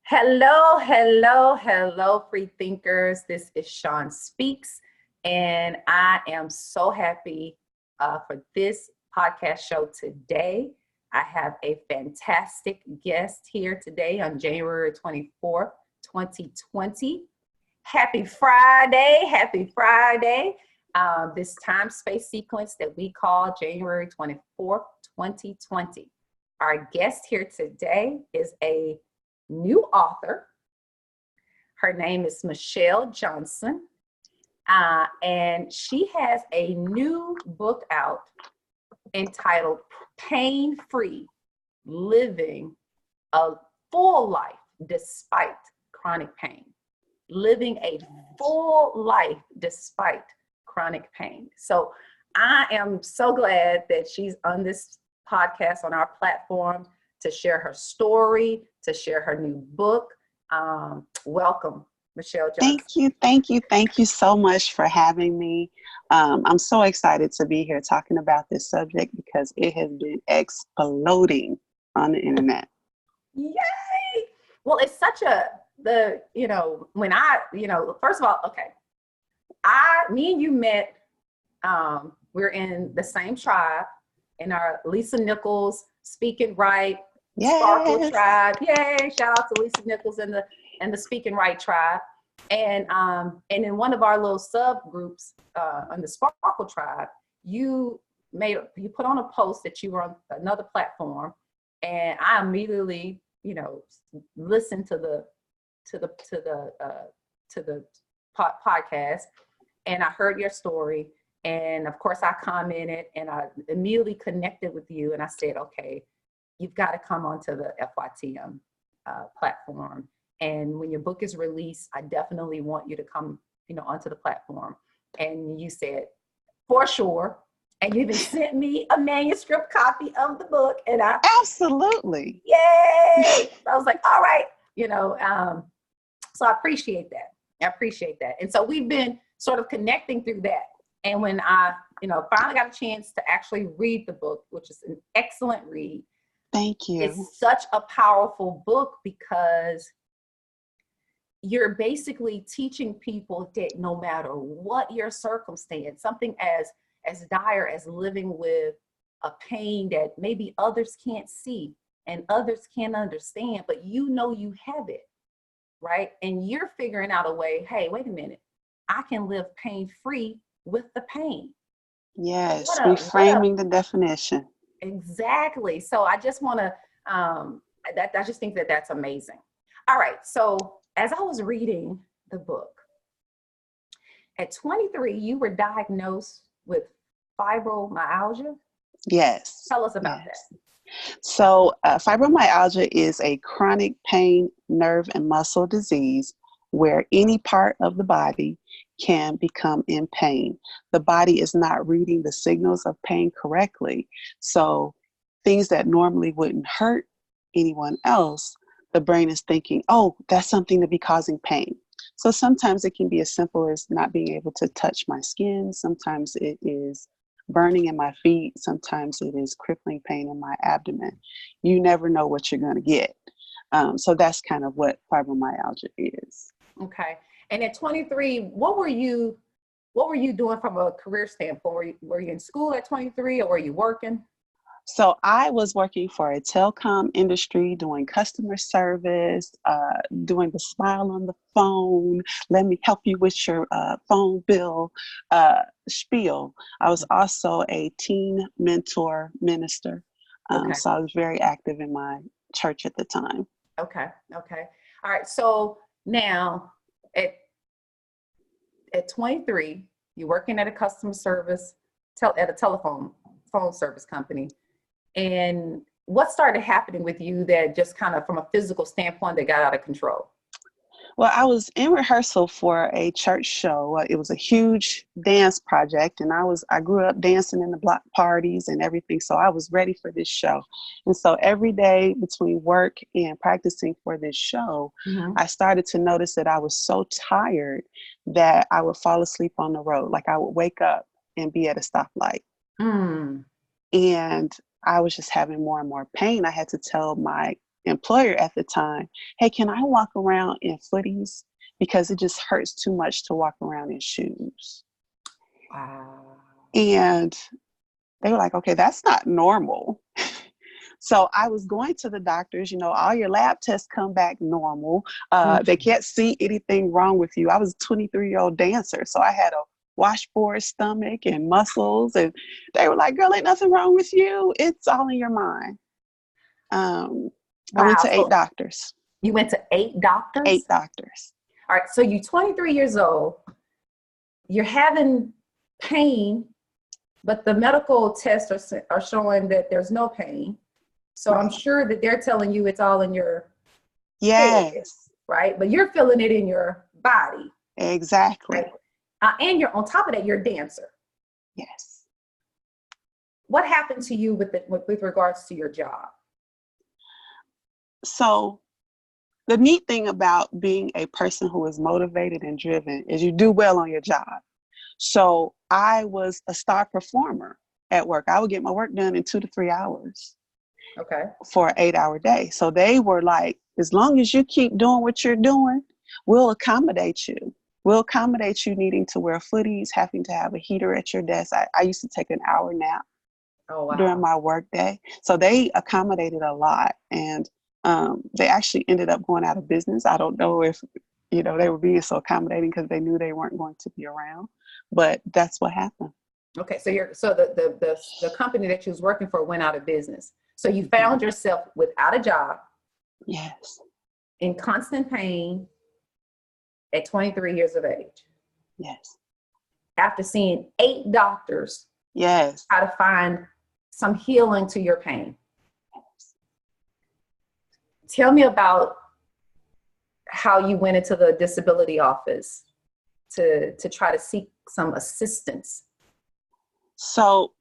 Hello, hello, hello, free thinkers. This is Sean Speaks, and I am so happy for this podcast show today. I have a fantastic guest here today on January 24th, 2020. Happy Friday, happy Friday. This time space sequence that we call January 24th, 2020. Our guest here today is a new author. Her name is Michele Johnson, and she has a new book out entitled Pain Free: Living a Full Life Despite Chronic Pain. Living a full life despite chronic pain. So I am so glad that she's on this podcast on our platform to share her story, to share her new book. Welcome, Michele Johnson. Thank you so much for having me. I'm so excited to be here talking about this subject because it has been exploding on the internet. Yay! Well, it's such first of all, okay, me and you met, we're in the same tribe, in our Lisa Nichols Speaking Right Sparkle tribe. Yay! Shout out to Lisa Nichols and the Speaking Right tribe. And in one of our little subgroups on the Sparkle tribe, you put on a post that you were on another platform, and I immediately, listened to the podcast, and I heard your story. And of course, I commented and I immediately connected with you. And I said, okay, you've got to come onto the FYTM platform. And when your book is released, I definitely want you to come, onto the platform. And you said, for sure. And you even sent me a manuscript copy of the book. And Absolutely. Yay! I was like, all right, so I appreciate that. And so we've been sort of connecting through that. And when I, finally got a chance to actually read the book, which is an excellent read. Thank you. It's such a powerful book because you're basically teaching people that no matter what your circumstance, something as dire as living with a pain that maybe others can't see and others can't understand, but you have it, right? And you're figuring out a way, hey, wait a minute, I can live pain-free with the pain. Yes, reframing the definition. Exactly. So I just want to, I just think that that's amazing. All right. So as I was reading the book, at 23, you were diagnosed with fibromyalgia. Yes. Tell us about that. So fibromyalgia is a chronic pain, nerve, and muscle disease where any part of the body can become in pain. The body is not reading the signals of pain correctly. So things that normally wouldn't hurt anyone else, the brain is thinking, oh, that's something to be causing pain. So sometimes it can be as simple as not being able to touch my skin. Sometimes it is burning in my feet. Sometimes it is crippling pain in my abdomen. You never know what you're going to get. So that's kind of what fibromyalgia is. Okay. And at 23, what were you doing from a career standpoint? Were you in school at 23 or were you working? So I was working for a telecom industry, doing customer service, doing the smile on the phone, let me help you with your phone bill spiel. I was also a teen mentor minister. Okay. So I was very active in my church at the time. Okay. All right. So now at 23, you're working at a customer service, at a phone service company. And what started happening with you that just kind of from a physical standpoint that got out of control? Well, I was in rehearsal for a church show. It was a huge dance project, and I grew up dancing in the block parties and everything, so I was ready for this show. And so every day between work and practicing for this show, I started to notice that I was so tired that I would fall asleep on the road. Like I would wake up and be at a stoplight. And I was just having more and more pain. I had to tell my employer at the time, hey, can I walk around in footies? Because it just hurts too much to walk around in shoes. Wow. And they were like, okay, that's not normal. So I was going to the doctors, all your lab tests come back normal. They can't see anything wrong with you. I was a 23-year-old dancer, so I had a washboard stomach and muscles. And they were like, girl, ain't nothing wrong with you. It's all in your mind. I went Wow. to 8 doctors. You went to 8 doctors? 8 doctors. All right. So you're 23 years old. You're having pain, but the medical tests are showing that there's no pain. So Right. I'm sure that they're telling you it's all in your Yes. head, right? But you're feeling it in your body. Exactly. Right? And you're on top of that, you're a dancer. Yes. What happened to you with regards to your job? So the neat thing about being a person who is motivated and driven is you do well on your job. So I was a star performer at work. I would get my work done in 2 to 3 hours. Okay. For an 8-hour day. So they were like, as long as you keep doing what you're doing, we'll accommodate you. We'll accommodate you needing to wear footies, having to have a heater at your desk. I used to take an hour nap during my work day. So they accommodated a lot. And they actually ended up going out of business. I don't know if, they were being so accommodating because they knew they weren't going to be around, but that's what happened. Okay. So the company that you was working for went out of business. So you found yourself without a job. Yes. In constant pain at 23 years of age. Yes. After seeing 8 doctors. Yes. How to find some healing to your pain. Yes. Tell me about how you went into the disability office to try to seek some assistance. So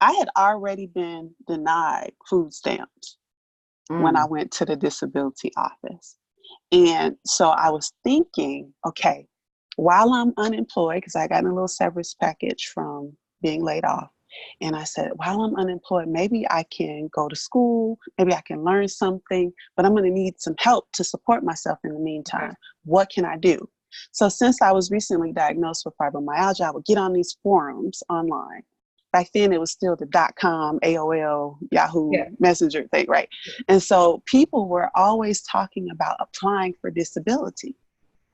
I had already been denied food stamps when I went to the disability office. And so I was thinking, okay, while I'm unemployed, because I got a little severance package from being laid off. And I said, while I'm unemployed, maybe I can go to school, maybe I can learn something, but I'm going to need some help to support myself in the meantime. Okay. What can I do? So since I was recently diagnosed with fibromyalgia, I would get on these forums online. Back then it was still the .com, AOL, Yahoo Messenger thing, right? And so people were always talking about applying for disability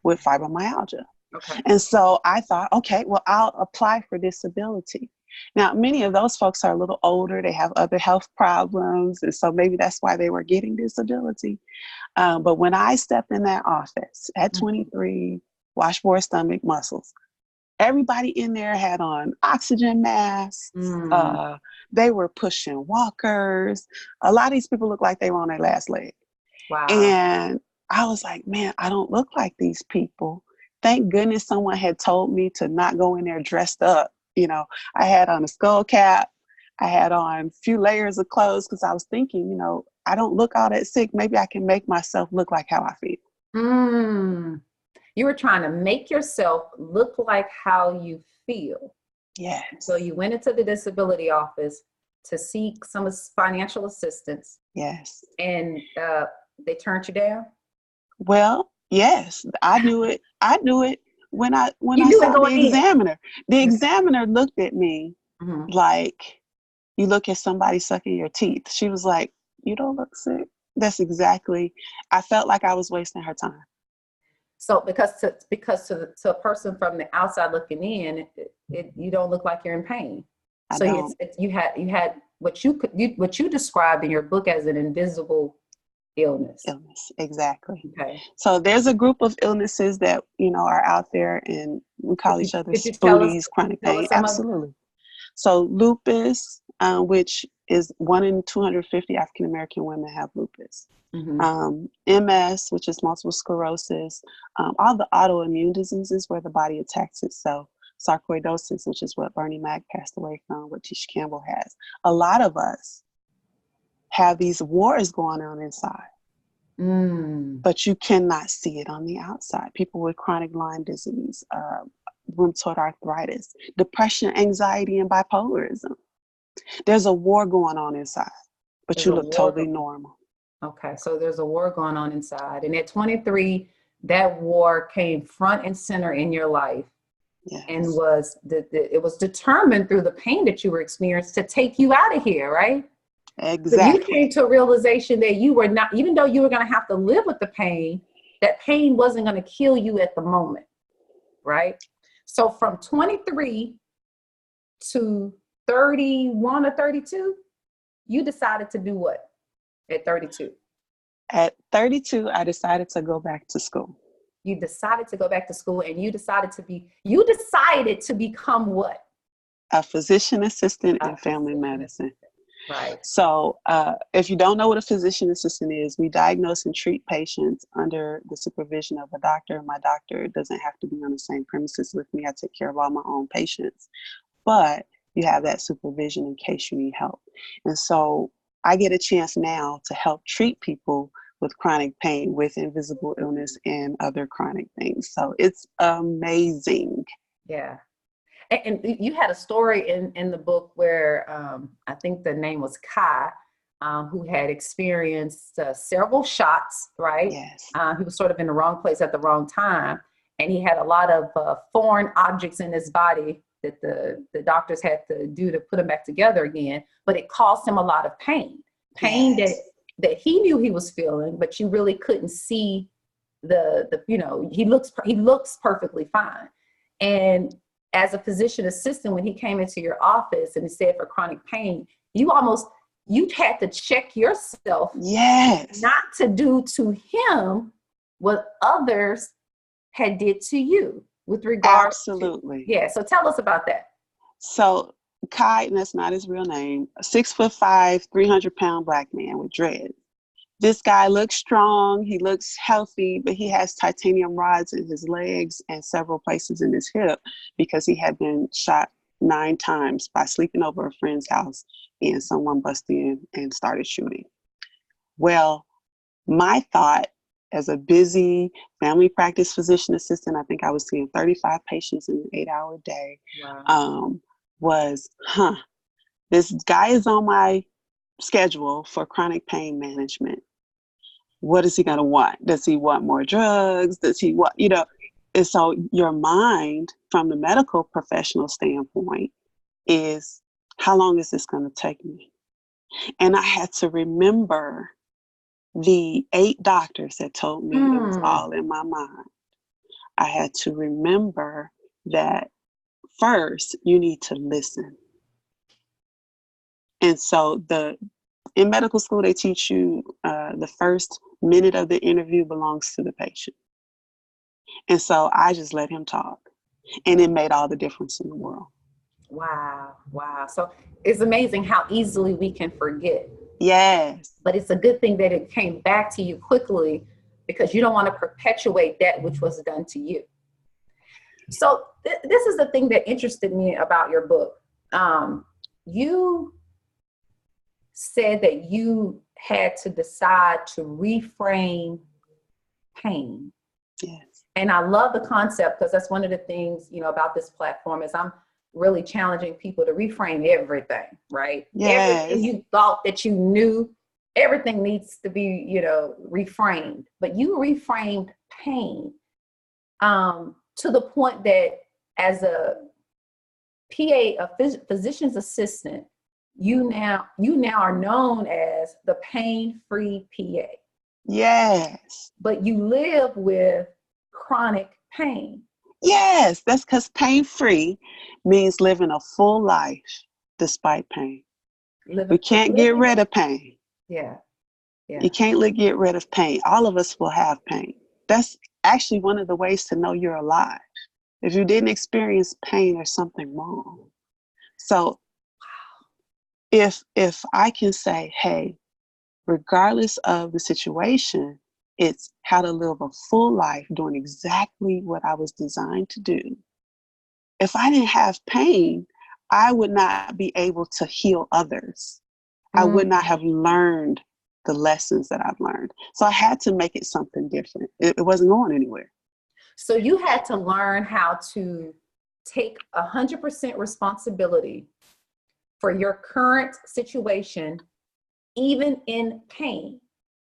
with fibromyalgia. Okay. And so I thought, okay, well, I'll apply for disability. Now, many of those folks are a little older. They have other health problems. And so maybe that's why they were getting disability. But when I stepped in that office at 23, washboard stomach, muscles, everybody in there had on oxygen masks. They were pushing walkers. A lot of these people looked like they were on their last leg. Wow. And I was like, man, I don't look like these people. Thank goodness someone had told me to not go in there dressed up. I had on a skull cap. I had on a few layers of clothes because I was thinking, I don't look all that sick. Maybe I can make myself look like how I feel. You were trying to make yourself look like how you feel. Yes. So you went into the disability office to seek some financial assistance. Yes. And they turned you down? Well, yes, I knew it. I knew it when I saw the examiner. The examiner looked at me like you look at somebody sucking your teeth. She was like, you don't look sick. That's exactly. I felt like I was wasting her time. So because to a person from the outside looking in, you don't look like you're in pain. So you had what you described in your book as an invisible illness. Exactly. Okay. So there's a group of illnesses that are out there, and we call each other spooties, chronic pain. Absolutely. So lupus, which is 1 in 250 African American women have lupus. MS, which is multiple sclerosis, all the autoimmune diseases where the body attacks itself, sarcoidosis, which is what Bernie Mac passed away from, what Tisha Campbell has. A lot of us have these wars going on inside, but you cannot see it on the outside. People with chronic Lyme disease, rheumatoid arthritis, depression, anxiety, and bipolarism. There's a war going on inside, but you look totally normal. Okay, so there's a war going on inside. And at 23, that war came front and center in your life. Yes. And it was determined through the pain that you were experiencing to take you out of here, right? So you Exactly. came to a realization that you were not, even though you were going to have to live with the pain, that pain wasn't going to kill you at the moment, right? So from 23 to 31 or 32, you decided to do what at 32? At 32, I decided to go back to school. You decided to go back to school, and you decided to become what? A physician assistant in family medicine. Right. So if you don't know what a physician assistant is, we diagnose and treat patients under the supervision of a doctor. My doctor doesn't have to be on the same premises with me. I take care of all my own patients, but you have that supervision in case you need help. And so I get a chance now to help treat people with chronic pain, with invisible illness and other chronic things. So it's amazing. Yeah. And you had a story in the book where I think the name was Kai, who had experienced several shots, right? Yes. He was sort of in the wrong place at the wrong time. And he had a lot of foreign objects in his body that the doctors had to do to put him back together again. But it caused him a lot of pain. Pain Yes. that he knew he was feeling, but you really couldn't see he looks perfectly fine. And as a physician assistant, when he came into your office and he said for chronic pain, you had to check yourself. Yes. Not to do to him what others had did to you with regard Absolutely. Yeah. So tell us about that. So Kai, and that's not his real name, a 6'5", 300-pound Black man with dreads. This guy looks strong, he looks healthy, but he has titanium rods in his legs and several places in his hip because he had been shot 9 times by sleeping over a friend's house and someone busted in and started shooting. Well, my thought as a busy family practice physician assistant, I think I was seeing 35 patients in an 8-hour day, Wow. was, this guy is on my schedule for chronic pain management. What is he going to want? Does he want more drugs? Does he want, and so your mind from the medical professional standpoint is, how long is this going to take me? And I had to remember the 8 doctors that told me it was all in my mind. I had to remember that first you need to listen. And so in medical school, they teach you the first minute of the interview belongs to the patient. And so I just let him talk. And it made all the difference in the world. Wow. So it's amazing how easily we can forget. Yes. But it's a good thing that it came back to you quickly because you don't want to perpetuate that which was done to you. So this is the thing that interested me about your book. You said that you had to decide to reframe pain. Yes. And I love the concept because that's one of the things, about this platform is I'm really challenging people to reframe everything, right? Yes. Everything you thought that you knew, everything needs to be, reframed. But you reframed pain to the point that as a PA, physician's assistant, you now are known as the pain-free PA. Yes. But you live with chronic pain. Yes, that's because pain-free means living a full life despite pain. We can't get rid of pain. Yeah. You can't get rid of pain. All of us will have pain. That's actually one of the ways to know you're alive. If you didn't experience pain, there's something wrong. So if I can say, hey, regardless of the situation, it's how to live a full life doing exactly what I was designed to do. If I didn't have pain, I would not be able to heal others. I would not have learned the lessons that I've learned. So I had to make it something different. It wasn't going anywhere. So you had to learn how to take 100% responsibility for your current situation, even in pain.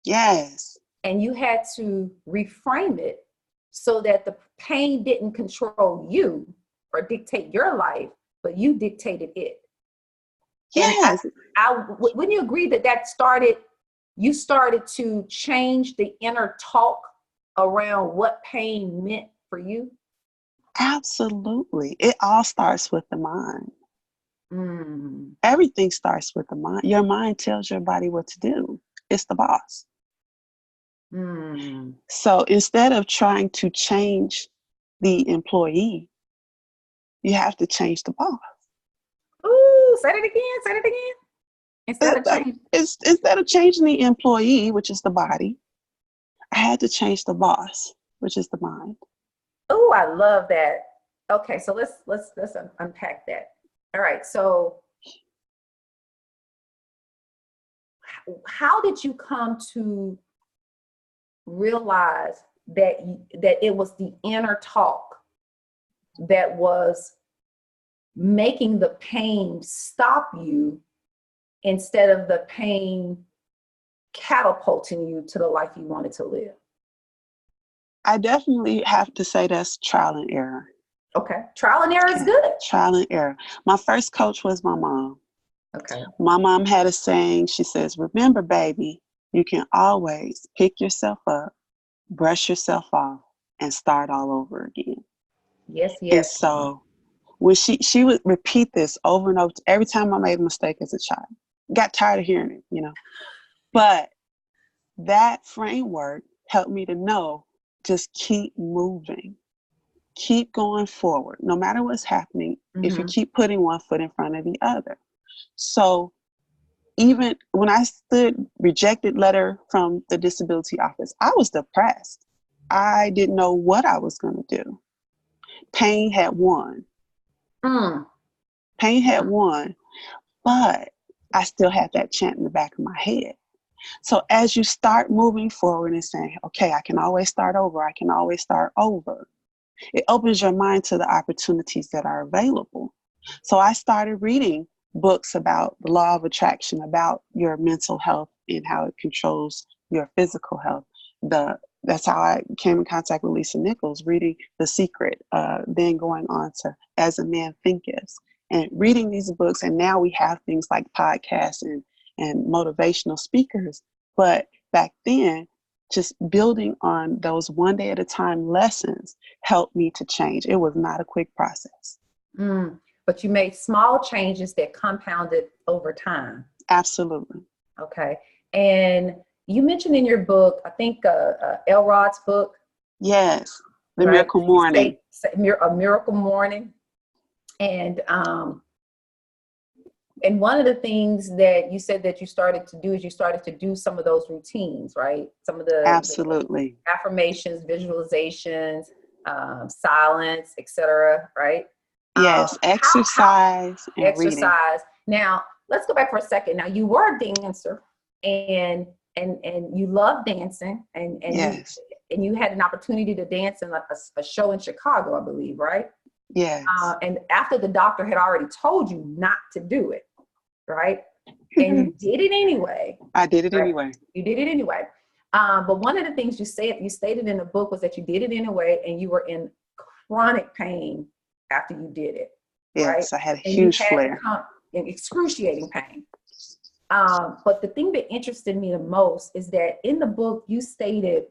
Yes. And you had to reframe it so that the pain didn't control you or dictate your life, but you dictated it. And Yes. wouldn't you agree that you started to change the inner talk around what pain meant for you? Absolutely. It all starts with the mind. Mm. Everything starts with the mind. Your mind tells your body what to do. It's the boss. Mm. So instead of trying to change the employee, you have to change the boss. Ooh, say it again. Say it again. Instead of change. Instead of changing the employee, which is the body, I had to change the boss, which is the mind. Oh, I love that. Okay, so let's unpack that. All right, so how did you come to realize that it was the inner talk that was making the pain stop you instead of the pain catapulting you to the life you wanted to live? I definitely have to say that's trial and error. Okay, trial and error is Okay. good. Trial and error. My first coach was my mom. Okay. My mom had a saying. She says, remember, baby, you can always pick yourself up, brush yourself off, and start all over again. Yes, And yes. so when she would repeat this over and over, every time I made a mistake as a child. Got tired of hearing it, you know. But that framework helped me to know, just keep moving. Keep going forward. No matter what's happening, if you keep putting one foot in front of the other. So even when I stood rejected letter from the disability office, I was depressed. I didn't know what I was going to do. Pain had won. Mm. Pain had won, but I still had that chant in the back of my head. So as you start moving forward and saying, okay, I can always start over, I can always start over, it opens your mind to the opportunities that are available. So I started reading books about the law of attraction, about your mental health and how it controls your physical health. That's how I came in contact with Lisa Nichols, reading The Secret, then going on to As a Man Thinketh, and reading these books. And now we have things like podcasts and motivational speakers. But back then, just building on those one day at a time lessons helped me to change. It was not a quick process. But you made small changes that compounded over time. Absolutely. Okay. And you mentioned in your book, I think Elrod's book. Yes. The right? Miracle Morning. A Miracle Morning. And one of the things that you said that you started to do is you started to do some of those routines, right? Some of Absolutely. the affirmations, visualizations, silence, etc. Right? Yes, exercise and exercise. reading. Now, let's go back for a second. Now, you were a dancer, and you love dancing, and yes. you had an opportunity to dance in a show in Chicago, I believe, right? Yes. And after the doctor had already told you not to do it, right? And you did it anyway. I did it right? anyway. You did it anyway. But one of the things you stated in the book was that you did it anyway, and you were in chronic pain after you did it. Yes, right? I had a and huge you had flare. to come in excruciating pain. But the thing that interested me the most is that in the book you said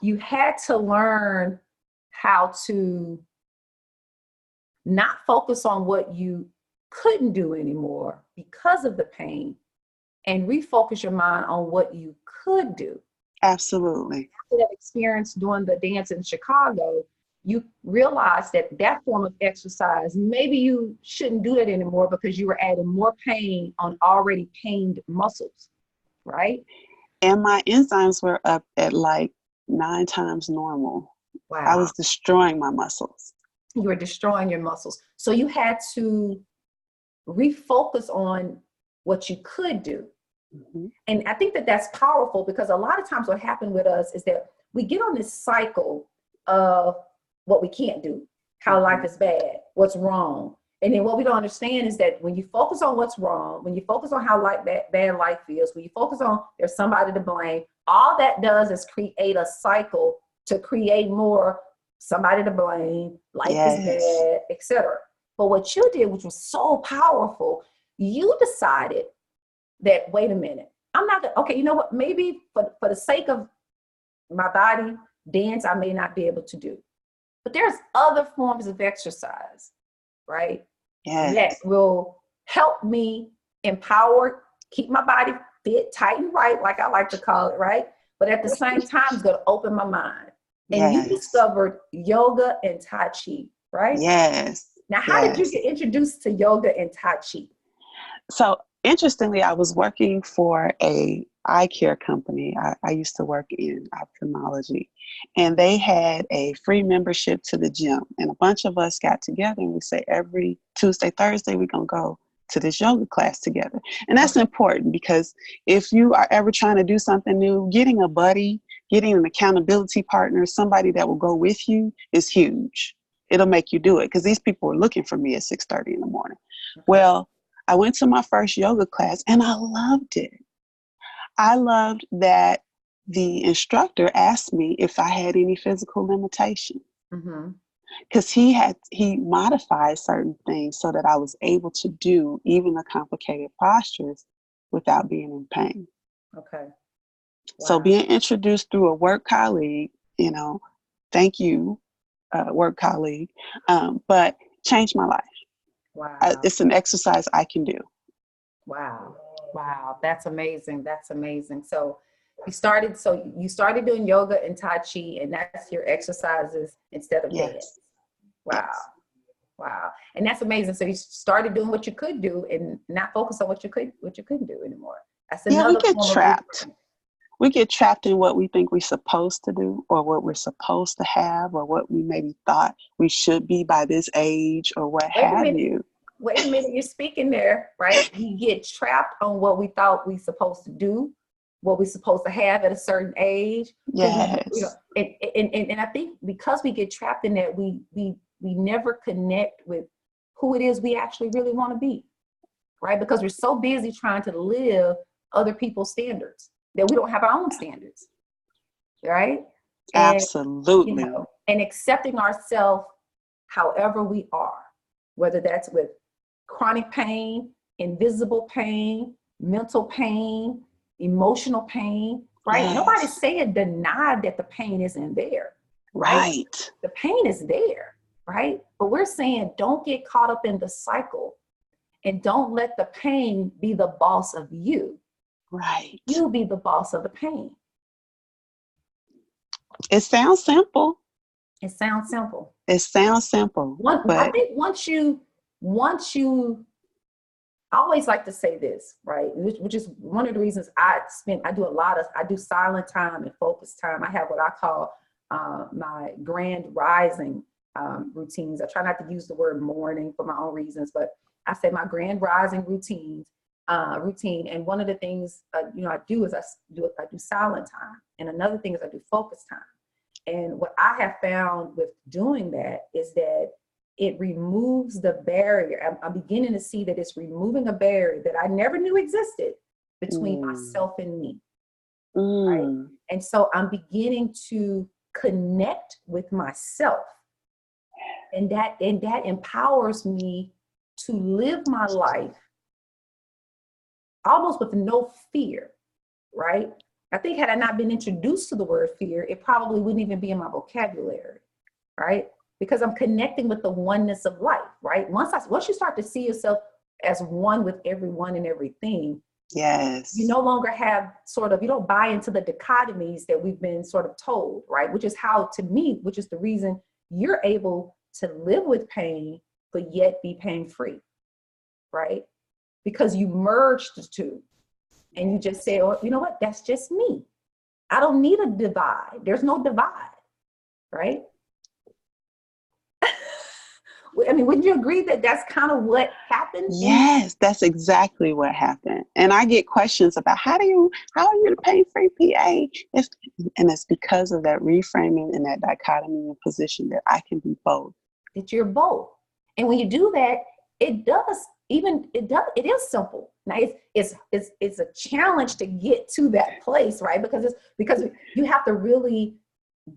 you had to learn how to not focus on what you couldn't do anymore because of the pain and refocus your mind on what you could do. Absolutely. After that experience doing the dance in Chicago, you realize that form of exercise, maybe you shouldn't do it anymore because you were adding more pain on already pained muscles, right? And my enzymes were up at like 9 times normal. Wow. I was destroying my muscles. You were destroying your muscles. So you had to refocus on what you could do. And I think that that's powerful because a lot of times what happened with us is that we get on this cycle of what we can't do, how life is bad, what's wrong. And then what we don't understand is that when you focus on what's wrong, when you focus on how bad life feels, when you focus on there's somebody to blame, all that does is create a cycle to create more somebody to blame, life is Yes. bad, etc. But what you did, which was so powerful, you decided that, wait a minute, I'm not gonna, okay, you know what, maybe for the sake of my body, dance I may not be able to do. But there's other forms of exercise, right? That Yes. will help me empower, keep my body fit, tight and right, like I like to call it, right? But at the same time, it's going to open my mind. And you Yes. discovered yoga and Tai Chi, right? Yes. Now, how did you Yes. get introduced to yoga and Tai Chi? So interestingly, I was working for a eye care company. I used to work in ophthalmology, and they had a free membership to the gym. And a bunch of us got together and we say every Tuesday, Thursday, we're going to go to this yoga class together. And that's Okay. important because if you are ever trying to do something new, getting a buddy, getting an accountability partner, somebody that will go with you is huge. It'll make you do it because these people were looking for me at 6:30 in the morning. Okay. Well, I went to my first yoga class and I loved it. I loved that the instructor asked me if I had any physical limitation Mm-hmm. because he modified certain things so that I was able to do even the complicated postures without being in pain. Okay. So Wow. being introduced through a work colleague, thank you, work colleague, but changed my life. Wow. It's an exercise I can do. Wow. Wow. That's amazing. That's amazing. So you started doing yoga and Tai Chi, and that's your exercises instead of dance. Yes. Wow. Yes. Wow. And that's amazing. So you started doing what you could do and not focus on what you couldn't do anymore. That's Yeah, we another get form of trapped. reframing. We get trapped in what we think we're supposed to do or what we're supposed to have or what we maybe thought we should be by this age or what Wait a have minute. you. Wait a minute. You're speaking there, right? We get trapped on what we thought we supposed to do, what we're supposed to have at a certain age, who Yes. and I think because we get trapped in that, we never connect with who it is we actually really want to be, right? Because we're so busy trying to live other people's standards that we don't have our own standards, right? And Absolutely. and accepting ourselves however we are, whether that's with chronic pain, invisible pain, mental pain, emotional pain, right? Nobody's Yes. saying deny that the pain isn't there, right? Right. The pain is there, right? But we're saying don't get caught up in the cycle and don't let the pain be the boss of you. Right. You be the boss of the pain. It sounds simple. It sounds simple. It sounds simple, I but think once you I always like to say this, right? Which is one of the reasons I do silent time and focus time. I have what I call my grand rising routines. I try not to use the word morning for my own reasons, but I say my grand rising routine. And one of the things I do is I do silent time, and another thing is I do focus time. And what I have found with doing that is that it removes the barrier. I'm beginning to see that it's removing a barrier that I never knew existed between myself and me, right? mm, And so I'm beginning to connect with myself, and that empowers me to live my life almost with no fear, right? I think had I not been introduced to the word fear, it probably wouldn't even be in my vocabulary, right? Because I'm connecting with the oneness of life, right? Once you start to see yourself as one with everyone and everything, you yes. no longer have you don't buy into the dichotomies that we've been sort of told, right? Which is which is the reason you're able to live with pain, but yet be pain free, right? Because you merged the two and you just say, oh, you know what? That's just me. I don't need a divide. There's no divide, right? I mean, wouldn't you agree that that's kind of what happened? Yes, that's exactly what happened. And I get questions about how are you the pain-free PA? And it's because of that reframing and that dichotomy and position that I can be both. That you're both. And when you do that, it does, it is simple. Now it's a challenge to get to that place, right? Because you have to really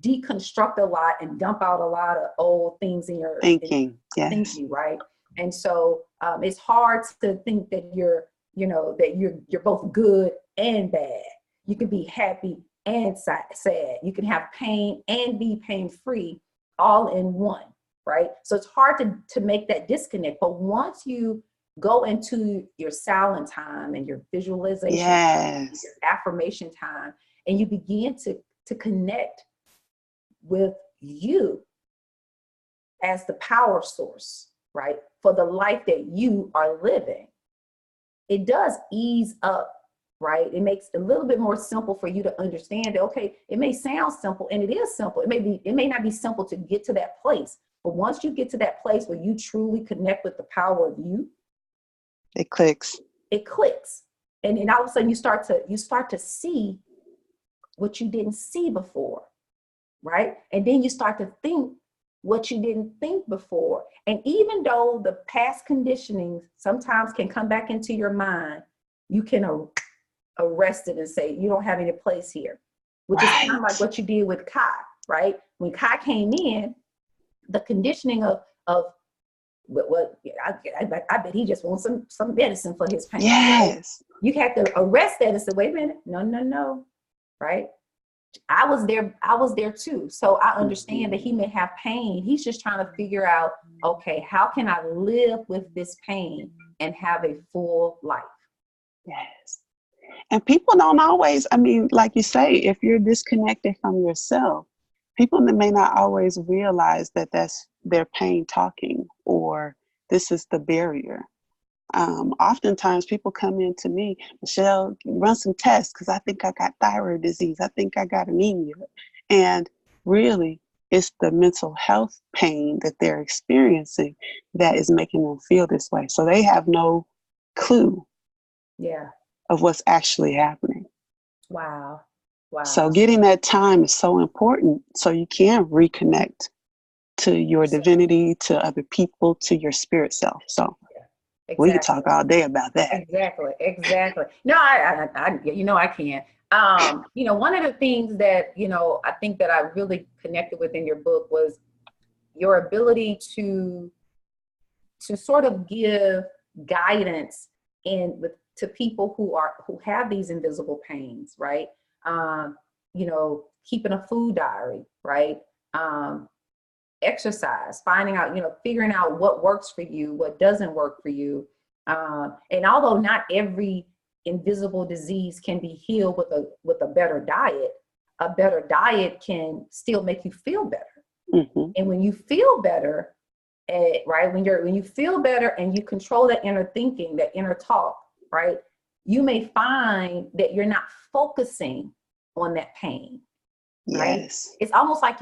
deconstruct a lot and dump out a lot of old things in your thinking. Yes. Thinking, right? And so it's hard to think that you're both good and bad. You can be happy and sad. You can have pain and be pain-free all in one, right? So it's hard to make that disconnect. But once you go into your silent time and your visualization, yes, your affirmation time, and you begin to connect with you as the power source, right? For the life that you are living, it does ease up, right? It makes it a little bit more simple for you to understand that, okay, it may sound simple, and it is simple. It may not be simple to get to that place, but once you get to that place where you truly connect with the power of you, it clicks. It clicks. And then all of a sudden you start to see what you didn't see before, right? And then you start to think what you didn't think before. And even though the past conditioning sometimes can come back into your mind, you can arrest it and say, you don't have any place here, which is kind of like what you did with Kai, right? When Kai came in, the conditioning of what I bet he just wants some medicine for his pain. Yes. You had to arrest that and say, wait a minute, no, right? I was there too. So I understand that he may have pain. He's just trying to figure out, okay, how can I live with this pain and have a full life? Yes. And people don't always, I mean, like you say, if you're disconnected from yourself, people may not always realize that that's their pain talking, or this is the barrier. Oftentimes people come in to me, Michelle, run some tests because I think I got thyroid disease. I think I got anemia. And really, it's the mental health pain that they're experiencing that is making them feel this way. So they have no clue of what's actually happening. Wow. So getting that time is so important so you can reconnect to your divinity, to other people, to your spirit self. So exactly. We could talk all day about that. Exactly. No, I can. One of the things that, I think that I really connected with in your book was your ability to sort of give guidance to people who have these invisible pains, right? Keeping a food diary, right? Exercise, figuring out what works for you, what doesn't work for you. And although not every invisible disease can be healed with a better diet can still make you feel better. Mm-hmm. And when you feel better, right, when you feel better and you control that inner thinking, that inner talk, right, you may find that you're not focusing on that pain. Right? Yes. It's almost like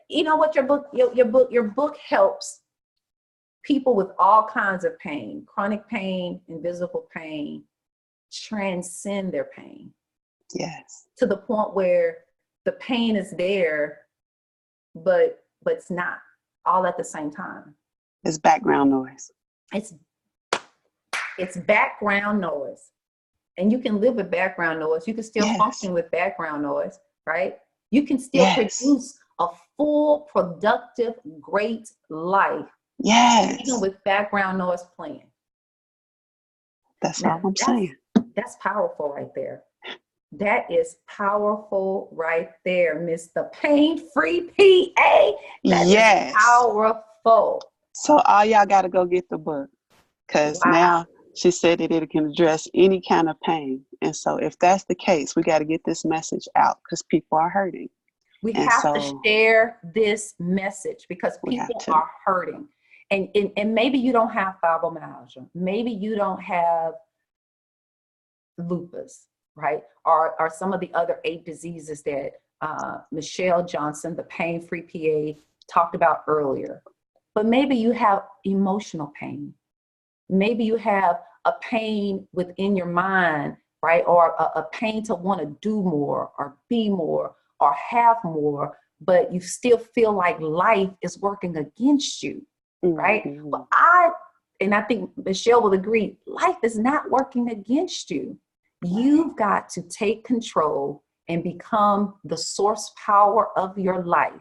what your book helps people with all kinds of pain, chronic pain, invisible pain, transcend their pain. Yes. To the point where the pain is there, but it's not all at the same time. It's background noise. It's background noise. And you can live with background noise. You can still function with background noise, right? You can still produce a full, productive, great life. Yes. Even with background noise playing. That's all I'm saying. That's powerful right there. That is powerful right there, Miss ThePainFreePA. That is powerful. So all y'all got to go get the book, because now she said that it can address any kind of pain. And so if that's the case, we got to get this message out because people are hurting. We have to share this message because people are hurting. And maybe you don't have fibromyalgia. Maybe you don't have lupus, right? Or some of the other 8 diseases that Michele Johnson, ThePainFreePA, talked about earlier. But maybe you have emotional pain. Maybe you have a pain within your mind, right? Or a pain to want to do more or be more or have more, but you still feel like life is working against you, right? Mm-hmm. But and I think Michelle will agree, life is not working against you. You've got to take control and become the source power of your life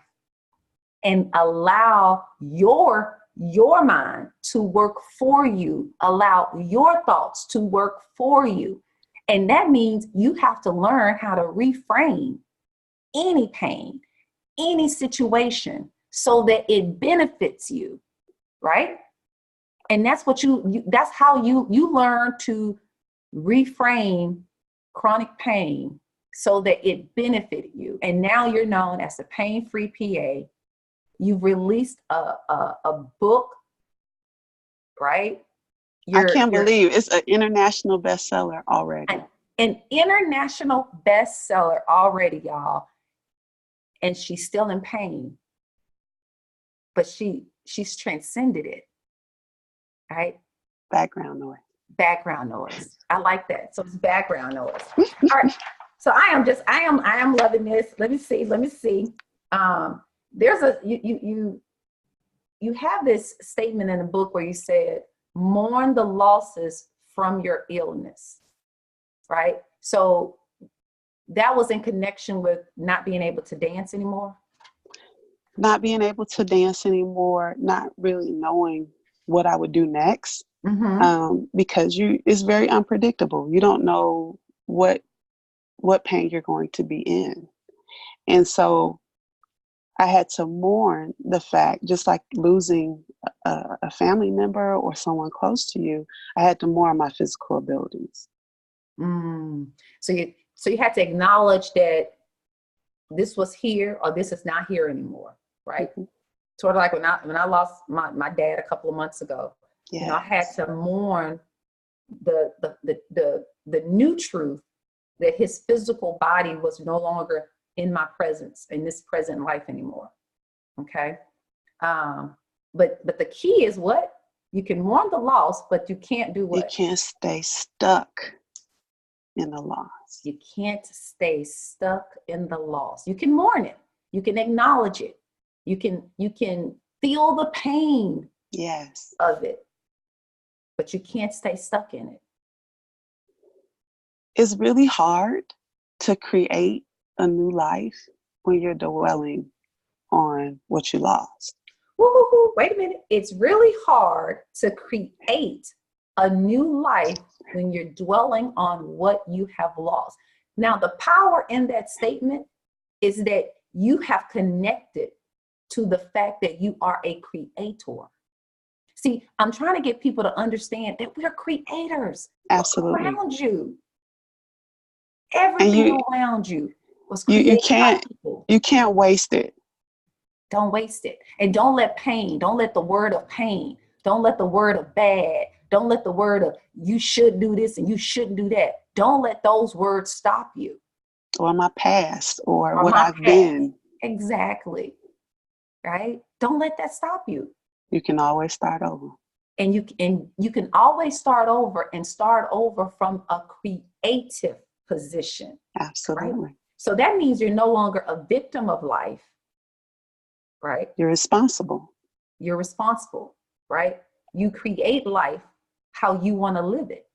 and allow your mind to work for you. Allow your thoughts to work for you. And that means you have to learn how to reframe any pain, any situation so that it benefits you, right? And that's what that's how you learn to reframe chronic pain so that it benefited you. And now you're known as the Pain-Free PA. You've released a book, right? I can't believe it's an international bestseller already. An international bestseller already, y'all. And she's still in pain, but she's transcended it, right? Background noise. Background noise. I like that. So it's background noise. All right. So I am loving this. Let me see. There's you have this statement in the book where you said, mourn the losses from your illness, right? So that was in connection with not being able to dance anymore. Not being able to dance anymore, not really knowing what I would do next. Because it's very unpredictable. You don't know what pain you're going to be in. And so I had to mourn the fact, just like losing a family member or someone close to you, I had to mourn my physical abilities. So you had to acknowledge that this was here or this is not here anymore, right? Mm-hmm. Sort of like when I lost my dad a couple of months ago. Yes. You know, I had to mourn the new truth that his physical body was no longer in my presence, in this present life anymore. Okay. But the key is what? You can mourn the loss, but you can't do what? You can't stay stuck in the loss. You can't stay stuck in the loss. You can mourn it. You can acknowledge it. You can feel the pain of it, but you can't stay stuck in it. It's really hard to create a new life when you're dwelling on what you lost. Wait a minute. It's really hard to create a new life when you're dwelling on what you have lost. Now, the power in that statement is that you have connected to the fact that you are a creator. See, I'm trying to get people to understand that we're creators. Absolutely. Around you. Everything around you was created by people. You can't waste it. Don't waste it. And don't let the word of pain, don't let the word of bad, don't let the word of you should do this and you shouldn't do that. Don't let those words stop you. Or my past or what I've been. Exactly. Right? Don't let that stop you. You can always start over. And you can always start over from a creative position. Absolutely. Right? So that means you're no longer a victim of life. Right? You're responsible. You're responsible, right? You create life how you want to live it.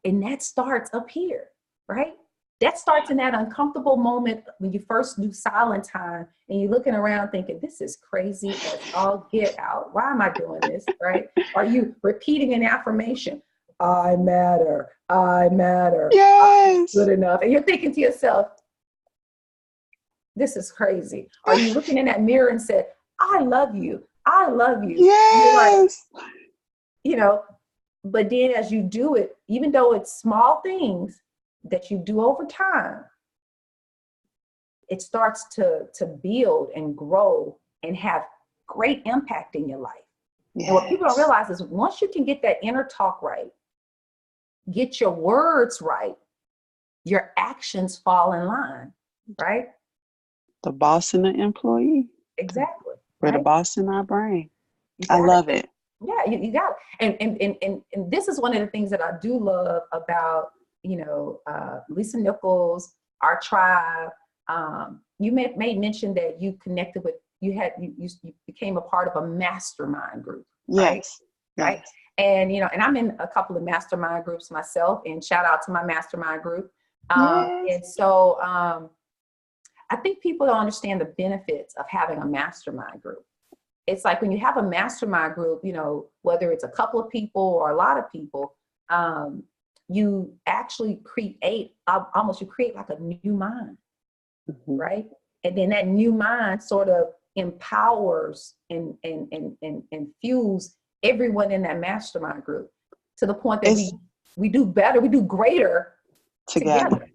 And that starts up here, right? That starts in that uncomfortable moment when you first do silent time and you're looking around thinking, this is crazy as all get out. Why am I doing this, right? Are you repeating an affirmation? I matter. I matter. Yes. I'm good enough. And you're thinking to yourself, this is crazy. Are you looking in that mirror and said, I love you. I love you. Yes. Like, you know, but then as you do it, even though it's small things that you do over time, it starts to build and grow and have great impact in your life. Yes. And what people don't realize is once you can get that inner talk right, get your words right, your actions fall in line, right? The boss and the employee. Exactly. We're right? the boss in our brain. I love it. Yeah, you got it. And this is one of the things that I do love about, Lisa Nichols, our tribe. You made mention that you connected with, you became a part of a mastermind group, right? Yes. Right. And, and I'm in a couple of mastermind groups myself, and shout out to my mastermind group. Yes. And so I think people don't understand the benefits of having a mastermind group. It's like when you have a mastermind group, whether it's a couple of people or a lot of people, you actually create like a new mind, right? And then that new mind sort of empowers and fuels everyone in that mastermind group to the point that we do better, we do greater together.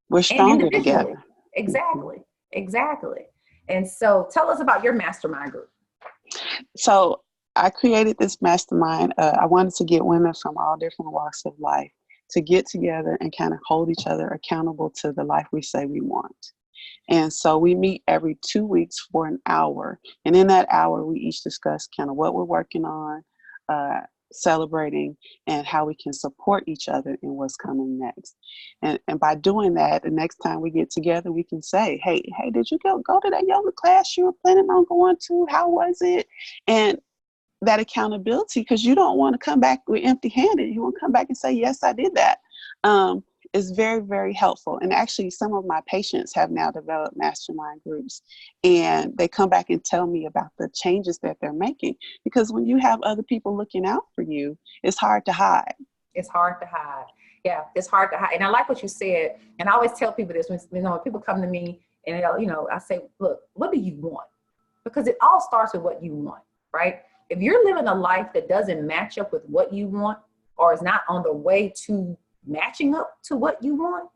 We're stronger together. Exactly. And so tell us about your mastermind group. So I created this mastermind. I wanted to get women from all different walks of life to get together and kind of hold each other accountable to the life we say we want. And so we meet every 2 weeks for an hour. And in that hour, we each discuss kind of what we're working on, celebrating, and how we can support each other in what's coming next. And by doing that, the next time we get together, we can say, hey, did you go to that yoga class you were planning on going to? How was it? And that accountability, because you don't want to come back with empty-handed. You want to come back and say, yes, I did that. Is very, very helpful. And actually, some of my patients have now developed mastermind groups, and they come back and tell me about the changes that they're making. Because when you have other people looking out for you, it's hard to hide. It's hard to hide. Yeah, it's hard to hide. And I like what you said. And I always tell people this when people come to me and I say, look, what do you want? Because it all starts with what you want, right? If you're living a life that doesn't match up with what you want, or is not on the way to matching up to what you want,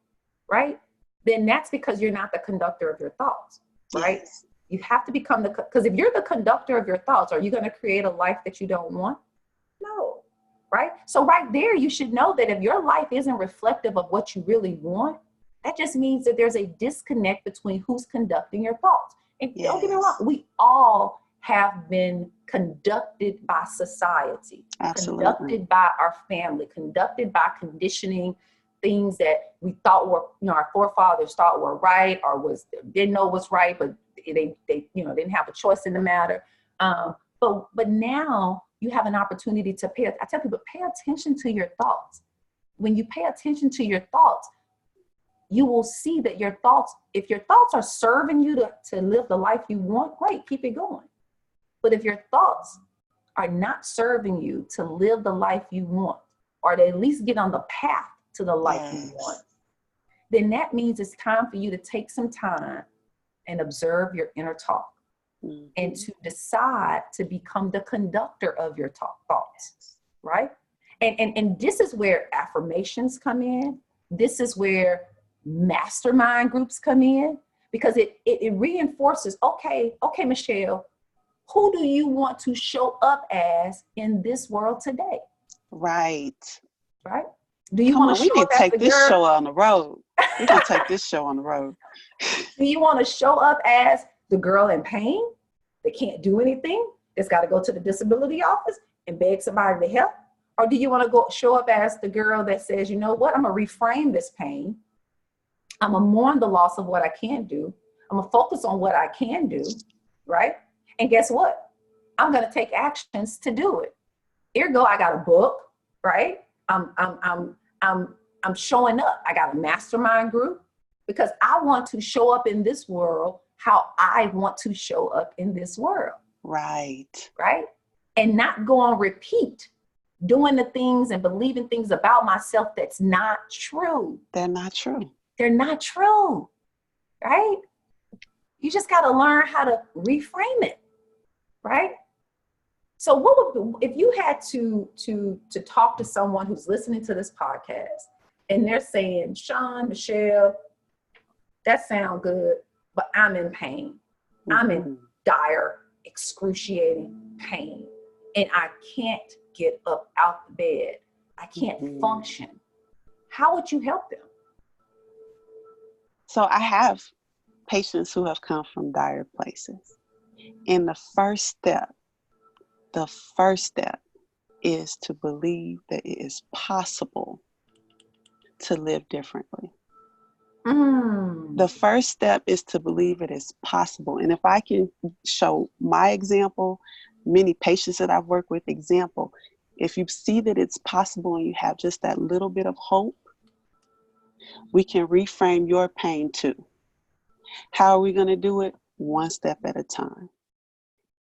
right? Then that's because you're not the conductor of your thoughts, right? Yes. You have to become because if you're the conductor of your thoughts, are you going to create a life that you don't want? No, right? So right there, you should know that if your life isn't reflective of what you really want, that just means that there's a disconnect between who's conducting your thoughts. And yes. Don't get me wrong, we all have been conducted by society, Absolutely. Conducted by our family, conducted by conditioning, things that we thought were, our forefathers thought were right, or didn't know was right, but they didn't have a choice in the matter. But now you have an opportunity to I tell people, pay attention to your thoughts. When you pay attention to your thoughts, you will see that your thoughts, if your thoughts are serving you to live the life you want, great, keep it going. But if your thoughts are not serving you to live the life you want, or to at least get on the path to the life you want, then that means it's time for you to take some time and observe your inner talk, and to decide to become the conductor of your thoughts, right? And this is where affirmations come in. This is where mastermind groups come in, because it reinforces, okay, Michele, who do you want to show up as in this world today? Right. Do you want to show up as take this show on the road? We're going to take this show on the road. Do you want to show up as the girl in pain that can't do anything, that's got to go to the disability office and beg somebody to help? Or do you want to show up as the girl that says, you know what, I'm going to reframe this pain. I'm going to mourn the loss of what I can't do. I'm going to focus on what I can do, right? And guess what? I'm going to take actions to do it. Ergo, I got a book, right? I'm showing up. I got a mastermind group, because I want to show up in this world how I want to show up in this world. Right. And not go on repeat, doing the things and believing things about myself that's not true. They're not true, right? You just got to learn how to reframe it, right? So if you had to talk to someone who's listening to this podcast and they're saying, Sean, Michele, that sounds good, but I'm in pain. I'm in dire, excruciating pain, and I can't get up out the bed. I can't function. How would you help them? So I have patients who have come from dire places. And the first step is to believe that it is possible to live differently. The first step is to believe it is possible. And if I can show my example, many patients that I've worked with example, If you see that it's possible and you have just that little bit of hope, we can reframe your pain too. How are we going to do it? One step at a time.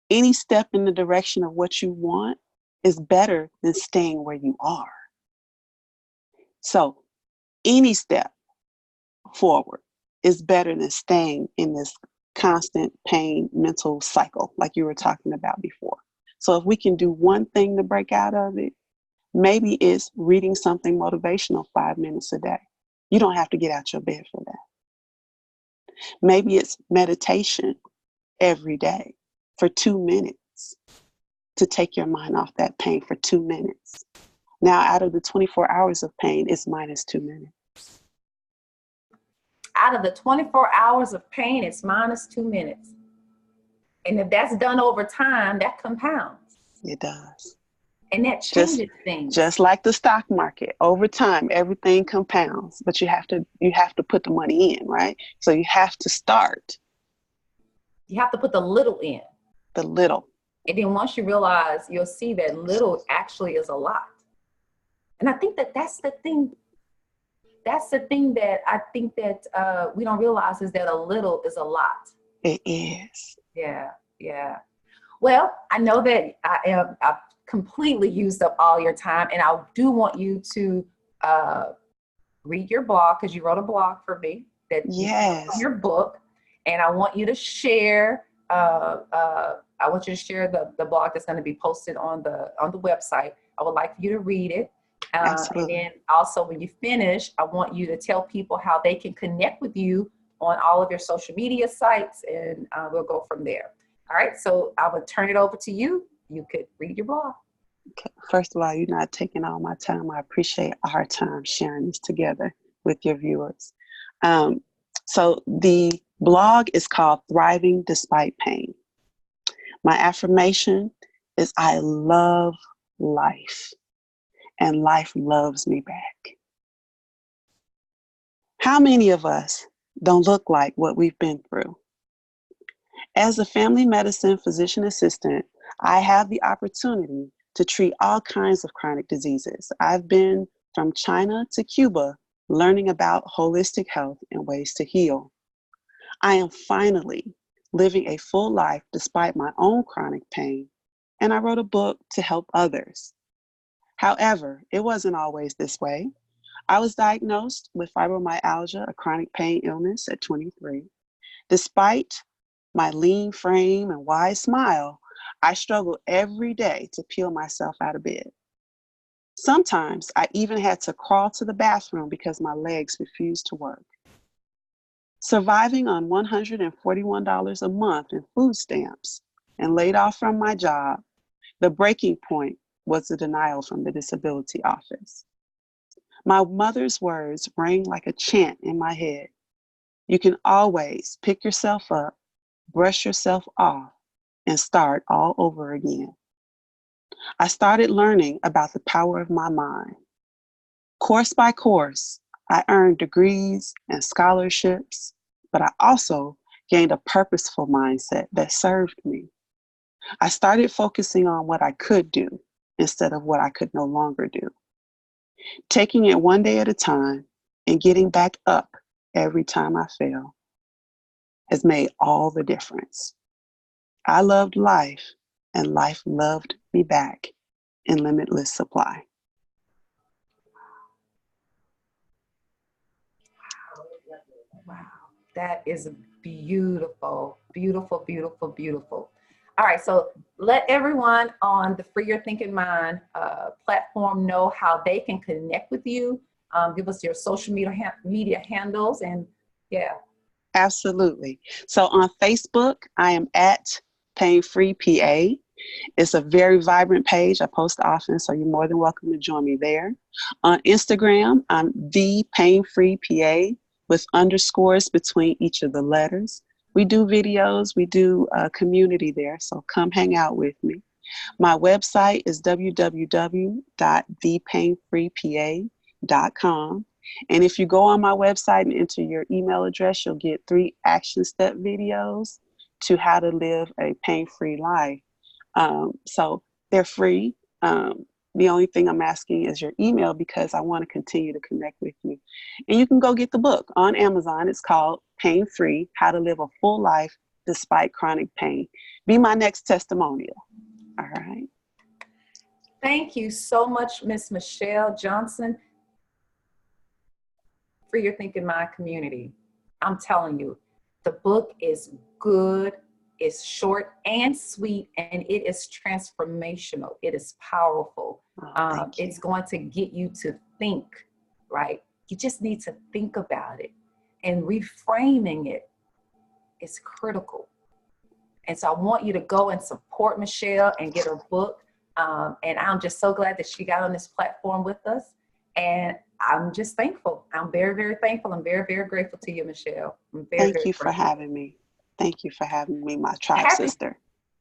Any step in the direction of what you want is better than staying where you are. So any step forward is better than staying in this constant pain mental cycle like you were talking about before. So if we can do one thing to break out of it, maybe it's reading something motivational 5 minutes a day. You don't have to get out your bed for that. Maybe it's meditation every day for 2 minutes to take your mind off that pain for 2 minutes. Now, out of the 24 hours of pain, it's minus 2 minutes. Out of the 24 hours of pain, it's minus 2 minutes. And if that's done over time, that compounds. It does. And that changes things. Just like the stock market, over time, everything compounds, but you have to put the money in, right? So you have to start. You have to put the little in. The little. And then once you realize, you'll see that little actually is a lot. And I think that that's the thing. That's the thing that I think that we don't realize, is that a little is a lot. It is. Yeah, yeah. Well, I know that I've completely used up all your time, and I do want you to read your blog, because you wrote a blog for me that yes. your book, and I want you to share. I want you to share the blog that's going to be posted on the website. I would like for you to read it. And then also, when you finish, I want you to tell people how they can connect with you on all of your social media sites, and we'll go from there. All right, so I would turn it over to you. You could read your blog. Okay. First of all, you're not taking all my time. I appreciate our time sharing this together with your viewers. So the blog is called Thriving Despite Pain. My affirmation is, I love life, and life loves me back. How many of us don't look like what we've been through? As a family medicine physician assistant, I have the opportunity to treat all kinds of chronic diseases. I've been from China to Cuba learning about holistic health and ways to heal. I am finally living a full life despite my own chronic pain, and I wrote a book to help others. However, it wasn't always this way. I was diagnosed with fibromyalgia, a chronic pain illness, at 23. Despite my lean frame and wide smile, I struggled every day to peel myself out of bed. Sometimes I even had to crawl to the bathroom because my legs refused to work. Surviving on $141 a month in food stamps and laid off from my job, the breaking point was the denial from the disability office. My mother's words rang like a chant in my head. You can always pick yourself up, brush yourself off, and start all over again. I started learning about the power of my mind. Course by course, I earned degrees and scholarships, but I also gained a purposeful mindset that served me. I started focusing on what I could do instead of what I could no longer do. Taking it one day at a time and getting back up every time I fail has made all the difference. I loved life, and life loved me back in limitless supply. Wow, that is beautiful, beautiful, beautiful, beautiful. All right, so let everyone on the Free Your Thinking Mind platform know how they can connect with you. Give us your social media handles, and yeah. Absolutely. So on Facebook, I am at ThePainFreePA. It's a very vibrant page. I post often, so you're more than welcome to join me there. On Instagram, I'm ThePainFreePA with underscores between each of the letters. We do videos, we do a community there, so come hang out with me. My website is www.thepainfreepa.com. And if you go on my website and enter your email address, you'll get 3 action step videos to how to live a pain-free life. So they're free. The only thing I'm asking is your email because I want to continue to connect with you. And you can go get the book on Amazon. It's called Pain Free: How to Live a Full Life Despite Chronic Pain. Be my next testimonial. All right. Thank you so much, Miss Michele Johnson, for your Thinking Mind community. I'm telling you, the book is good, it's short and sweet, and it is transformational. It is powerful. It's going to get you to think, right? You just need to think about it, and reframing it is critical. And so I want you to go and support Michele and get her book. And I'm just so glad that she got on this platform with us. And I'm just thankful. I'm very, very thankful. I'm very, very grateful to you, Michele. I'm very, Thank very you for grateful. having me. Thank you for having me, my tribe sister.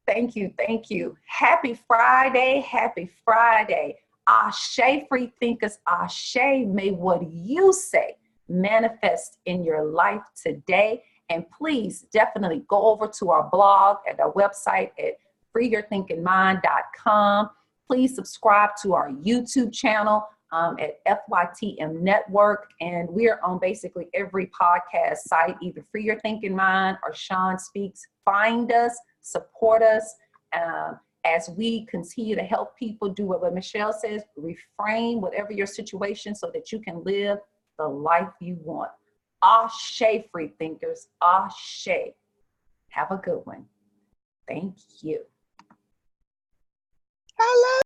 Thank you. Thank you. Happy Friday. Happy Friday. Ashe, free thinkers. Ashe, may what you say manifest in your life today. And please definitely go over to our blog at our website at freeyourthinkingmind.com. Please subscribe to our YouTube channel at FYTM Network. And we're on basically every podcast site, either Free Your Thinking Mind or Sean Speaks. Find us, support us as we continue to help people do what Michele says, reframe whatever your situation so that you can live the life you want. Ashe, free thinkers. Ashe. Have a good one. Thank you. I love